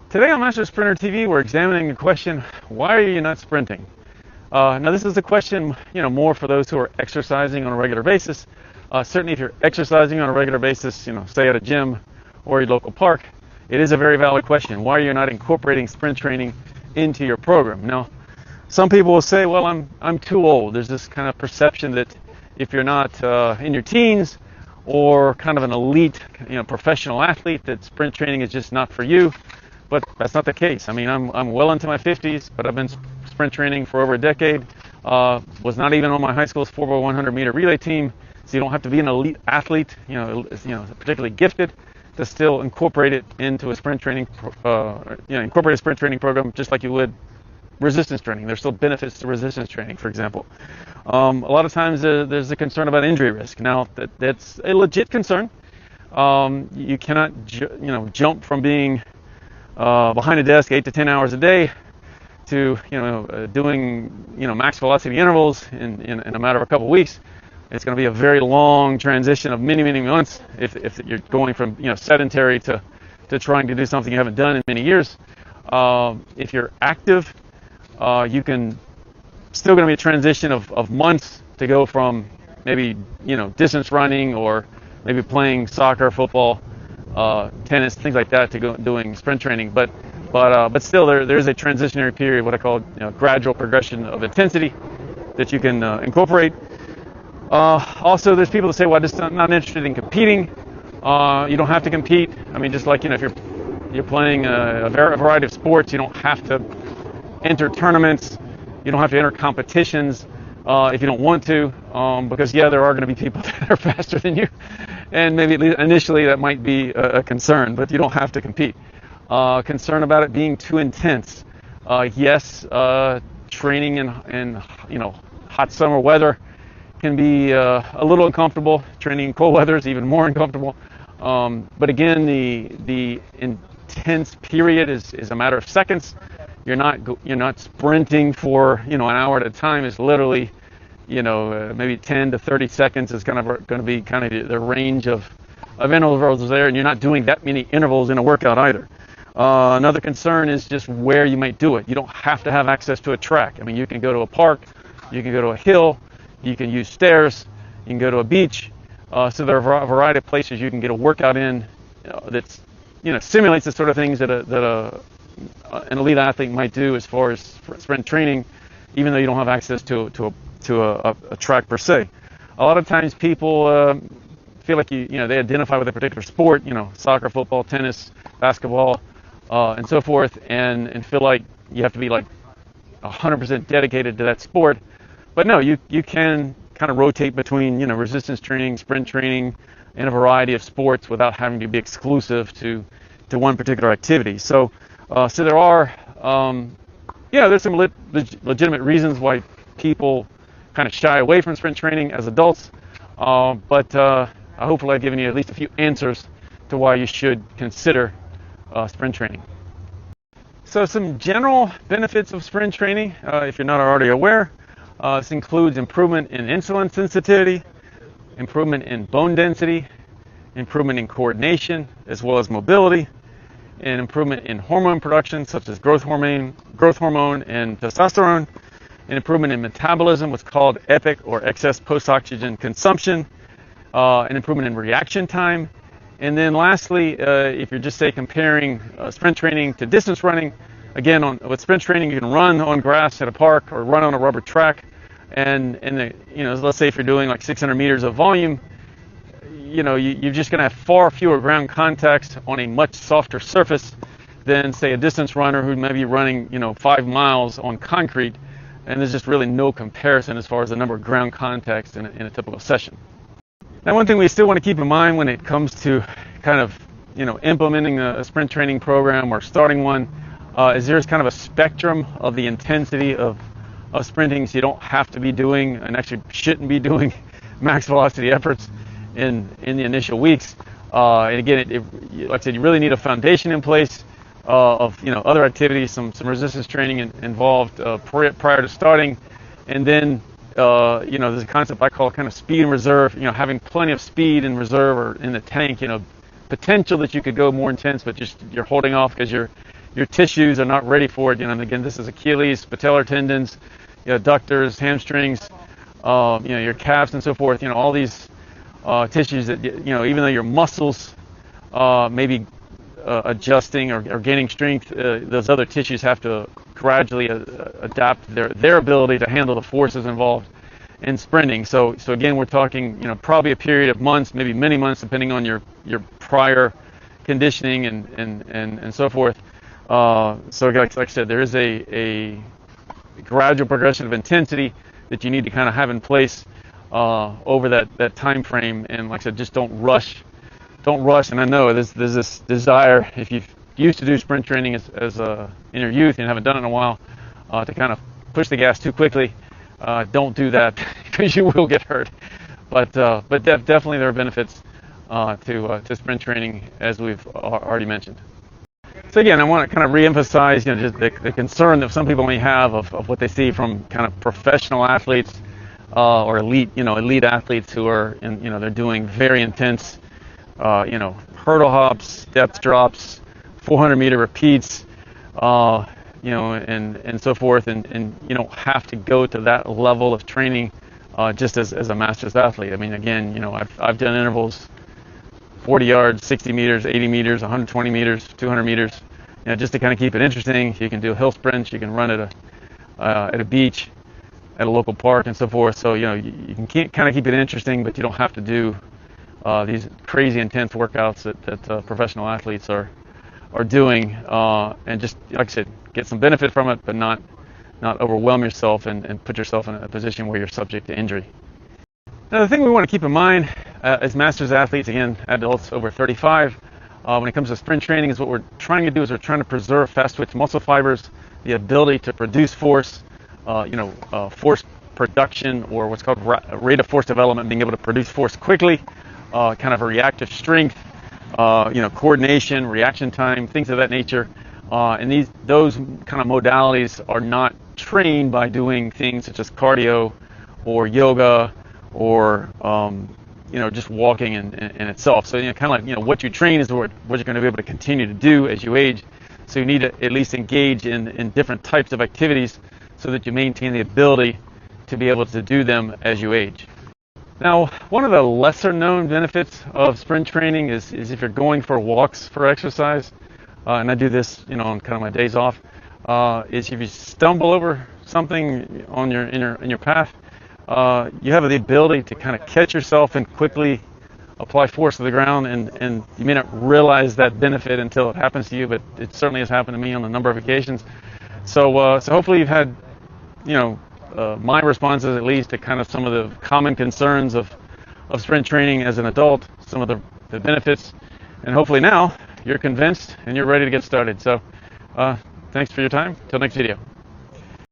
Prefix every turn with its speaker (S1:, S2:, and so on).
S1: Today on Master Sprinter TV, we're examining the question, why are you not sprinting? Now this is a question, more for those who are exercising on a regular basis. Certainly if you're exercising on a regular basis, say at a gym or a local park, it is a very valid question. Why are you not incorporating sprint training into your program? Now, some people will say, well, I'm too old. There's this kind of perception that if you're not in your teens or kind of an elite, professional athlete, that sprint training is just not for you. But that's not the case. I mean, I'm well into my 50s, but I've been sprint training for over a decade. Was not even on my high school's 4x100 meter relay team, so you don't have to be an elite athlete, particularly gifted, to still incorporate it into a sprint training, incorporate a sprint training program just like you would resistance training. There's still benefits to resistance training, for example. A lot of times there's a concern about injury risk. Now that's a legit concern. You cannot, jump from being behind a desk 8 to 10 hours a day to doing max velocity intervals in a matter of a couple of weeks. It's going to be a very long transition of many months if you're going from sedentary to trying to do something you haven't done in many years. If you're active, you can still going to be a transition of months to go from maybe distance running or maybe playing soccer, football, tennis, things like that, to go doing sprint training, but still there's a transitionary period, what I call gradual progression of intensity that you can incorporate. Also, there's people that say, well, I'm just not interested in competing. You don't have to compete. I mean, just like if you're playing a variety of sports, you don't have to enter tournaments. You don't have to enter competitions if you don't want to, because there are going to be people that are faster than you. And maybe initially that might be a concern, but you don't have to compete. Concern about it being too intense. Yes, training in hot summer weather can be a little uncomfortable. Training in cold weather is even more uncomfortable. But again, the intense period is a matter of seconds. You're not sprinting for an hour at a time. It's literally maybe 10 to 30 seconds is going to be kind of the range of intervals there, and you're not doing that many intervals in a workout either. Another concern is just where you might do it. You don't have to have access to a track. I mean, you can go to a park, you can go to a hill, you can use stairs, you can go to a beach. So there are a variety of places you can get a workout in that's simulates the sort of things that an elite athlete might do as far as sprint training, even though you don't have access to a track per se. A lot of times people feel like they identify with a particular sport, soccer, football, tennis, basketball, and so forth, and feel like you have to be like 100% dedicated to that sport. But no, you can kind of rotate between resistance training, sprint training, and a variety of sports without having to be exclusive to one particular activity. So there are there's some legitimate reasons why people kind of shy away from sprint training as adults, but hopefully I've given you at least a few answers to why you should consider sprint training. So some general benefits of sprint training, if you're not already aware, this includes improvement in insulin sensitivity, improvement in bone density, improvement in coordination as well as mobility, and improvement in hormone production such as growth hormone and testosterone, an improvement in metabolism, what's called EPIC or excess post-oxygen consumption, an improvement in reaction time, and then lastly, if you're just say comparing sprint training to distance running, again with sprint training you can run on grass at a park or run on a rubber track, and let's say if you're doing like 600 meters of volume, you're just going to have far fewer ground contacts on a much softer surface than say a distance runner who may be running 5 miles on concrete, and there's just really no comparison as far as the number of ground contacts in a typical session. Now, one thing we still want to keep in mind when it comes to kind of implementing a sprint training program or starting one is there's kind of a spectrum of the intensity of sprinting, so you don't have to be doing and actually shouldn't be doing max velocity efforts in the initial weeks. And again, like I said, you really need a foundation in place of other activities, some resistance training involved prior to starting, and then there's a concept I call kind of speed in reserve. Having plenty of speed in reserve or in the tank. Potential that you could go more intense, but just you're holding off because you're your tissues are not ready for it. And again, this is Achilles, patellar tendons, adductors, hamstrings, your calves and so forth. All these tissues that, even though your muscles may be adjusting or gaining strength, those other tissues have to gradually adapt their ability to handle the forces involved in sprinting. So again, we're talking, probably a period of months, maybe many months, depending on your prior conditioning and so forth. So like I said, there is a gradual progression of intensity that you need to kind of have in place over that time frame. And like I said, just don't rush. And I know there's this desire, if you've used to do sprint training as in your youth and haven't done it in a while, to kind of push the gas too quickly. Don't do that because you will get hurt. But definitely there are benefits to sprint training, as we've already mentioned. So again, I want to kind of reemphasize, just the concern that some people may have of what they see from kind of professional athletes or elite athletes who are they're doing very intense, hurdle hops, depth drops, 400-meter repeats, and so forth, and you don't have to go to that level of training just as a master's athlete. I mean, again, I've done intervals, 40 yards, 60 meters, 80 meters, 120 meters, 200 meters, just to kind of keep it interesting. You can do hill sprints, you can run at a beach, at a local park, and so forth. So you can kind of keep it interesting, but you don't have to do these crazy intense workouts that professional athletes are doing, and just like I said, get some benefit from it, but not overwhelm yourself and put yourself in a position where you're subject to injury. Now, the thing we want to keep in mind as masters athletes, again, adults over 35, when it comes to sprint training, is what we're trying to do is we're trying to preserve fast-twitch muscle fibers, the ability to produce force, force production, or what's called rate of force development, being able to produce force quickly, kind of a reactive strength, coordination, reaction time, things of that nature. And those kind of modalities are not trained by doing things such as cardio or yoga or just walking in itself. So kind of like what you train is what you're going to be able to continue to do as you age. So you need to at least engage in different types of activities so that you maintain the ability to be able to do them as you age. Now, one of the lesser known benefits of sprint training is if you're going for walks for exercise, and I do this, on kind of my days off, is if you stumble over something on in your path, you have the ability to kind of catch yourself and quickly apply force to the ground, and you may not realize that benefit until it happens to you, but it certainly has happened to me on a number of occasions. So hopefully you've had, my responses at least to kind of some of the common concerns of sprint training as an adult, some of the benefits, and hopefully now you're convinced and you're ready to get started. So thanks for your time. Till next video.